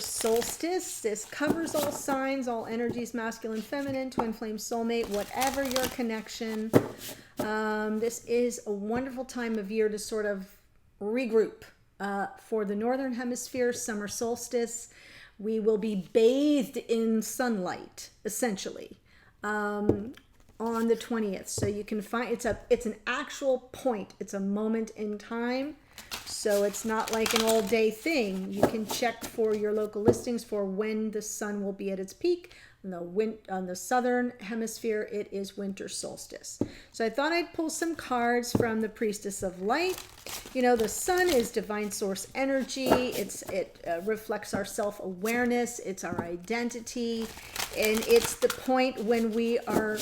solstice. This covers all signs, all energies, masculine, feminine, twin flame, soulmate, whatever your connection. This is a wonderful time of year to sort of regroup. For the northern hemisphere, summer solstice, we will be bathed in sunlight, essentially, on the 20th. So you can find it's an actual point. It's a moment in time. So it's not like an all day thing. You can check for your local listings for when the sun will be at its peak. On the southern hemisphere, it is winter solstice. So I thought I'd pull some cards from the Priestess of Light. You know, the sun is divine source energy. It reflects our self-awareness. It's our identity. And it's the point when we are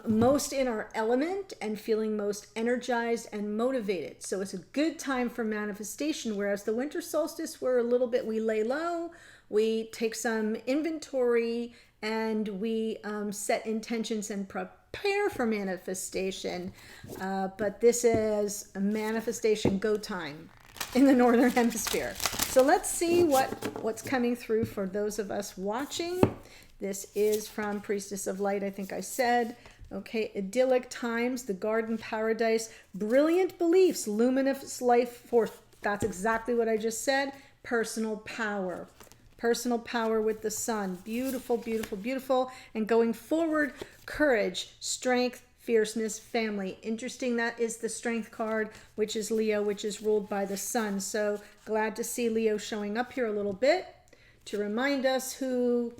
most in our element and feeling most energized and motivated. So it's a good time for manifestation. Whereas the winter solstice, we lay low, we take some inventory, and we set intentions and prepare for manifestation. But this is a manifestation go time in the northern hemisphere. So let's see what's coming through for those of us watching. This is from Priestess of Light, I think I said. Okay, idyllic times, the garden paradise, brilliant beliefs, luminous life force. That's exactly what I just said. Personal power. Personal power with the sun. Beautiful, beautiful, beautiful. And going forward, courage, strength, fierceness, family. Interesting, that is the strength card, which is Leo, which is ruled by the sun. So glad to see Leo showing up here a little bit to remind us who's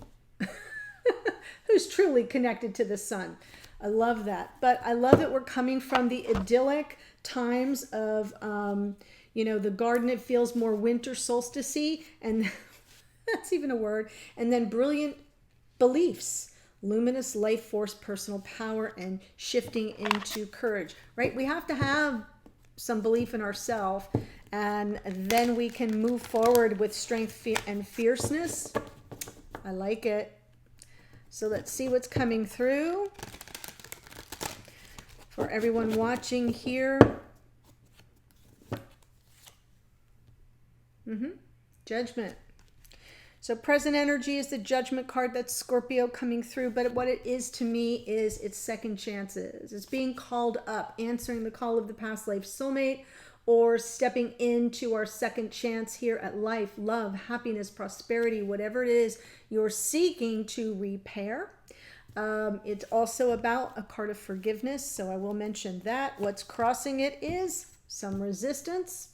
truly connected to the sun. I love that. But I love that we're coming from the idyllic times of, the garden. It feels more winter solstice-y, and that's even a word. And then brilliant beliefs, luminous life force, personal power, and shifting into courage, right? We have to have some belief in ourselves, and then we can move forward with strength and fierceness. I like it. So let's see what's coming through for everyone watching here. Judgment. So present energy is the judgment card. That's Scorpio coming through. But what it is to me is it's second chances. It's being called up, answering the call of the past life soulmate, or stepping into our second chance here at life, love, happiness, prosperity, whatever it is you're seeking to repair. It's also about a card of forgiveness. So I will mention that. What's crossing it is some resistance.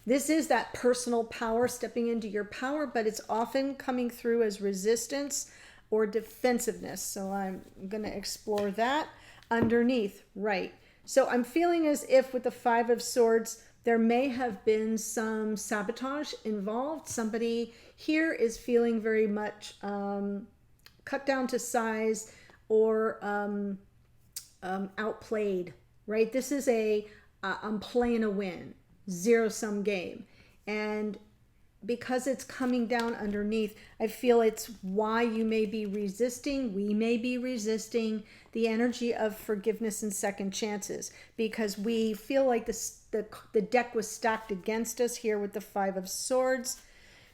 This is that personal power, stepping into your power, but it's often coming through as resistance or defensiveness. So I'm going to explore that underneath, right? So I'm feeling as if with the Five of Swords, there may have been some sabotage involved. Somebody here is feeling very much cut down to size or outplayed, right? This is I'm playing a win. Zero-sum game. And because it's coming down underneath, I feel it's why you may be resisting, we may be resisting the energy of forgiveness and second chances, because we feel like the deck was stacked against us here with the Five of Swords.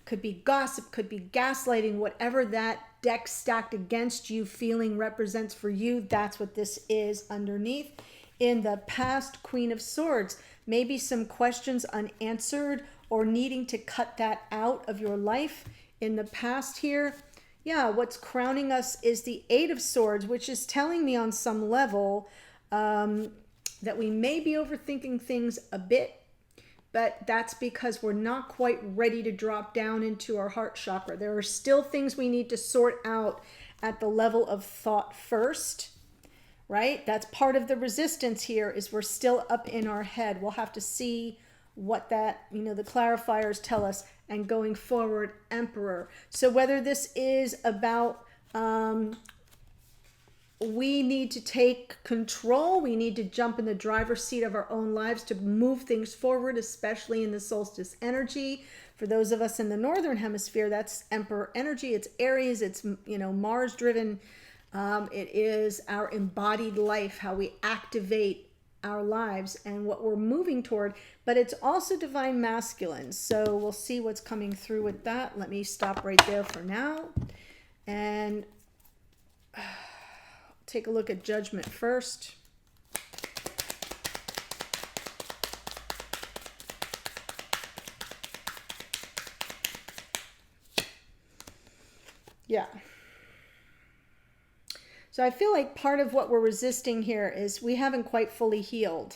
Could be gossip, could be gaslighting, whatever that deck stacked against you feeling represents for you, that's what this is underneath. In the past, Queen of Swords, maybe some questions unanswered or needing to cut that out of your life in the past here. Yeah, what's crowning us is the Eight of Swords, which is telling me on some level that we may be overthinking things a bit, but that's because we're not quite ready to drop down into our heart chakra. There are still things we need to sort out at the level of thought first. Right? That's part of the resistance here, is we're still up in our head. We'll have to see what that, the clarifiers tell us. And going forward, Emperor. So whether this is about we need to take control, we need to jump in the driver's seat of our own lives to move things forward, especially in the solstice energy. For those of us in the northern hemisphere, that's Emperor energy. It's Aries, it's Mars driven. It is our embodied life, how we activate our lives and what we're moving toward, but it's also divine masculine. So we'll see what's coming through with that. Let me stop right there for now and take a look at judgment first. Yeah. So I feel like part of what we're resisting here is we haven't quite fully healed.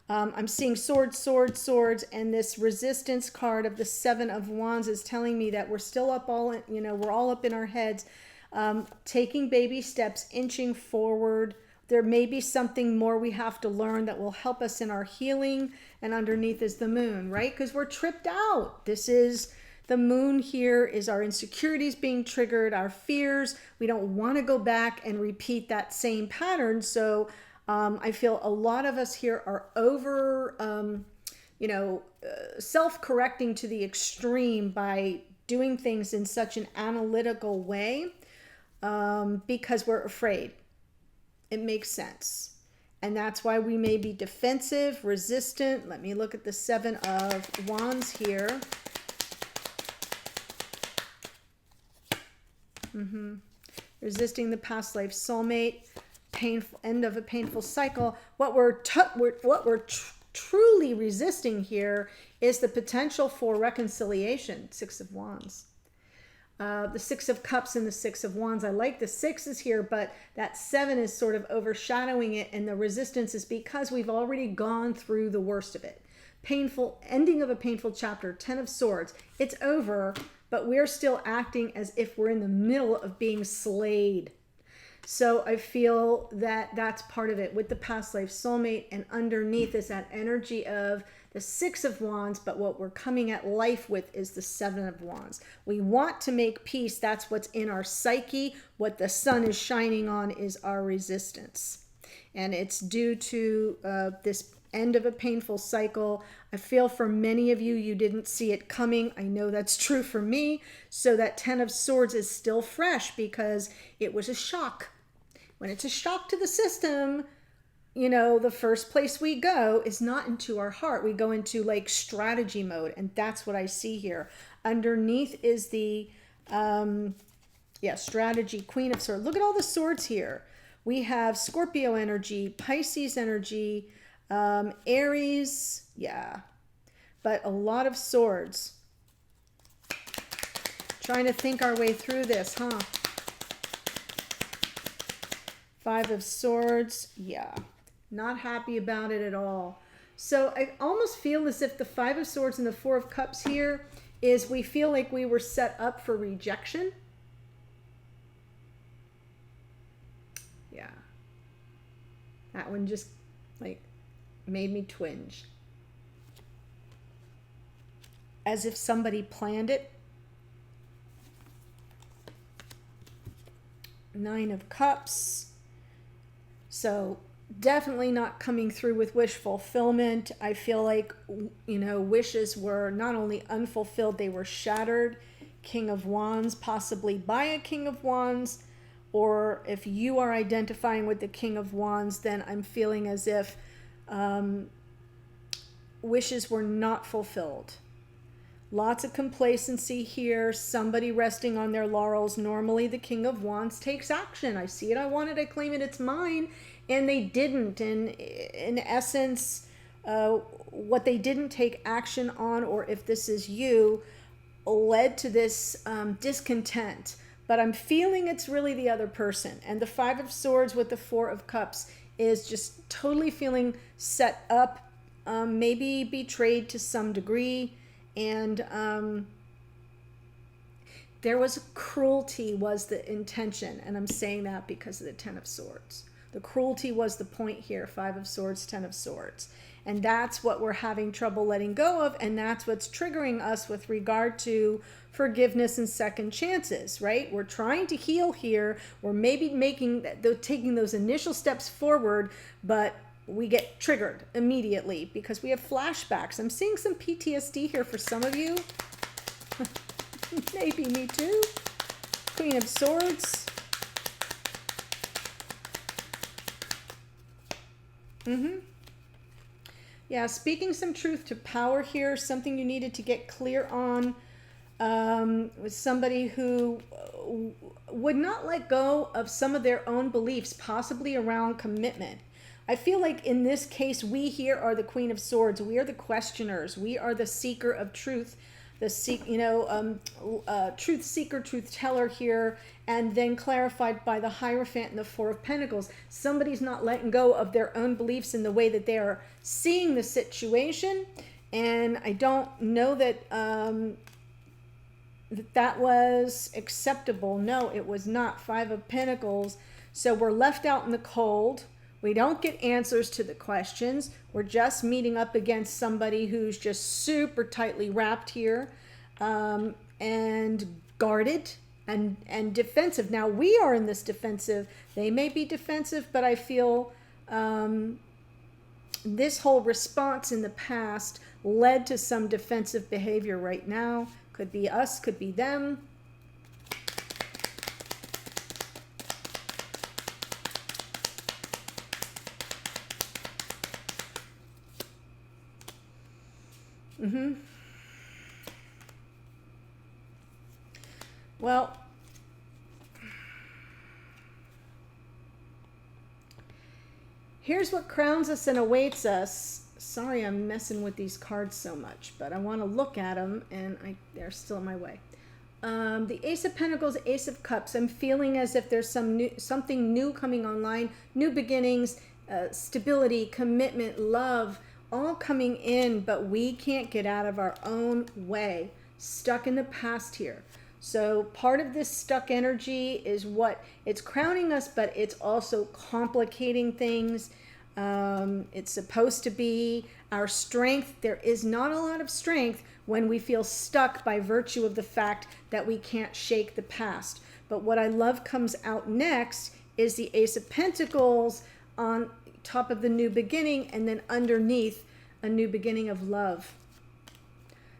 I'm seeing swords, swords, swords, and this resistance card of the Seven of Wands is telling me that we're still up all, we're all up in our heads, taking baby steps, inching forward. There may be something more we have to learn that will help us in our healing, and underneath is the moon, right? Because we're tripped out. This is the moon here is our insecurities being triggered, our fears. We don't want to go back and repeat that same pattern. So I feel a lot of us here are over, self-correcting to the extreme by doing things in such an analytical way because we're afraid. It makes sense. And that's why we may be defensive, resistant. Let me look at the Seven of Wands here. Resisting the past life soulmate, painful end of a painful cycle. What we're truly resisting here is the potential for reconciliation. Six of Wands, the Six of Cups, and the Six of Wands. I like the sixes here, but that seven is sort of overshadowing it, and the resistance is because we've already gone through the worst of it. Painful ending of a painful chapter. Ten of Swords. It's over. But we're still acting as if we're in the middle of being slayed. So I feel that that's part of it with the past life soulmate, and underneath is that energy of the Six of Wands, but what we're coming at life with is the Seven of Wands. We want to make peace. That's what's in our psyche. What the sun is shining on is our resistance. And it's due to this end of a painful cycle. I feel for many of you, you didn't see it coming. I know that's true for me. So that Ten of Swords is still fresh because it was a shock. When it's a shock to the system, the first place we go is not into our heart. We go into like strategy mode. And that's what I see here. Underneath is the, strategy, Queen of Swords. Look at all the swords here. We have Scorpio energy, Pisces energy, Aries, but a lot of swords. Trying to think our way through this, huh? Five of Swords, not happy about it at all. So I almost feel as if the Five of Swords and the Four of Cups here is we feel like we were set up for rejection. That one just made me twinge. As if somebody planned it. Nine of Cups. So definitely not coming through with wish fulfillment. I feel like, wishes were not only unfulfilled, they were shattered. King of Wands, possibly by a King of Wands. Or if you are identifying with the King of Wands, then I'm feeling as if wishes were not fulfilled. Lots of complacency here, somebody resting on their laurels. Normally the King of Wands takes action. I see it, I want it, I claim it, it's mine. And they didn't. And in essence, what they didn't take action on, or if this is you, led to this discontent. But I'm feeling it's really the other person. And the Five of Swords with the Four of Cups is just totally feeling set up, maybe betrayed to some degree. And there was cruelty was the intention. And I'm saying that because of the Ten of Swords. The cruelty was the point here. Five of Swords, Ten of Swords. And that's what we're having trouble letting go of. And that's what's triggering us with regard to forgiveness and second chances, right? We're trying to heal here. We're maybe taking those initial steps forward, but we get triggered immediately because we have flashbacks. I'm seeing some PTSD here for some of you. Maybe me too. Queen of Swords. Yeah, speaking some truth to power here, something you needed to get clear on, with somebody who would not let go of some of their own beliefs, possibly around commitment. I feel like in this case, we here are the Queen of Swords. We are the questioners. We are the seeker of truth, truth seeker, truth teller here, and then clarified by the Hierophant and the Four of Pentacles. Somebody's not letting go of their own beliefs in the way that they are seeing the situation, and I don't know that that was acceptable. No, it was not. Five of Pentacles. So we're left out in the cold. We don't get answers to the questions. We're just meeting up against somebody who's just super tightly wrapped here, and guarded and defensive. Now we are in this defensive. They may be defensive, but I feel this whole response in the past led to some defensive behavior right now. Could be us, could be them. Well, here's what crowns us and awaits us. Sorry I'm messing with these cards so much, but I want to look at them, and they're still in my way. The Ace of Pentacles, Ace of Cups. I'm feeling as if there's something new coming online, new beginnings, stability, commitment, love, all coming in, but we can't get out of our own way. Stuck in the past here. So part of this stuck energy is what it's crowning us, but it's also complicating things. It's supposed to be our strength. There is not a lot of strength when we feel stuck by virtue of the fact that we can't shake the past. But what I love comes out next is the Ace of Pentacles on top of the new beginning, and then underneath a new beginning of love.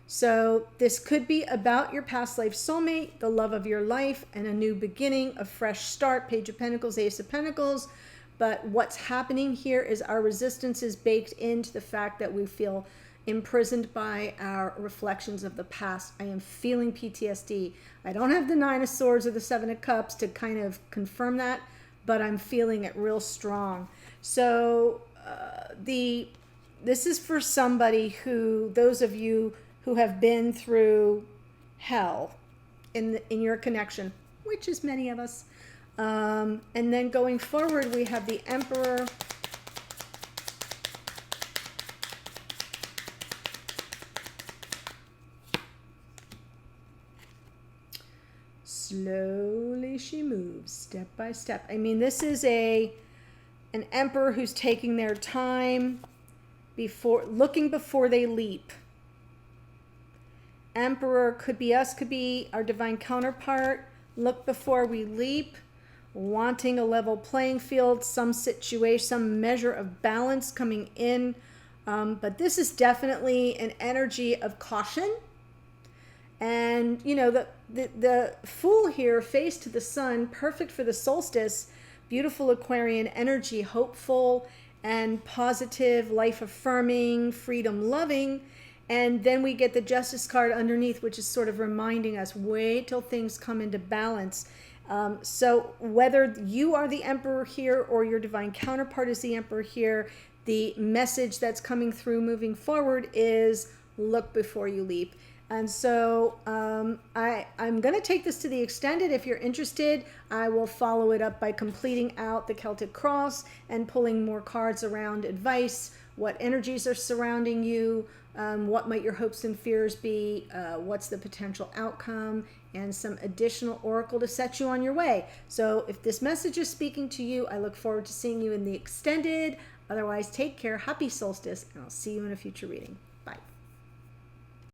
So this could be about your past life soulmate, the love of your life, and a new beginning, a fresh start. Page of Pentacles, Ace of Pentacles. But what's happening here is our resistance is baked into the fact that we feel imprisoned by our reflections of the past. I am feeling PTSD. I don't have the Nine of Swords or the Seven of Cups to kind of confirm that, but I'm feeling it real strong. So this is for somebody who, those of you who have been through hell in your connection, which is many of us. And then going forward, we have the Emperor. Slowly she moves, step by step. I mean, this is an Emperor who's taking their time, looking before they leap. Emperor could be us, could be our divine counterpart. Look before we leap, wanting a level playing field, some situation, some measure of balance coming in. But this is definitely an energy of caution. And, you know, the Fool here, face to the sun, perfect for the solstice, beautiful Aquarian energy, hopeful and positive, life-affirming, freedom-loving. And then we get the Justice card underneath, which is sort of reminding us, wait till things come into balance. So whether you are the Emperor here or your divine counterpart is the Emperor here, the message that's coming through moving forward is look before you leap. And so I'm going to take this to the extended. If you're interested, I will follow it up by completing out the Celtic Cross and pulling more cards around advice, what energies are surrounding you, what might your hopes and fears be, what's the potential outcome, and some additional oracle to set you on your way. So if this message is speaking to you, I look forward to seeing you in the extended. Otherwise, take care. Happy solstice, and I'll see you in a future reading. Bye.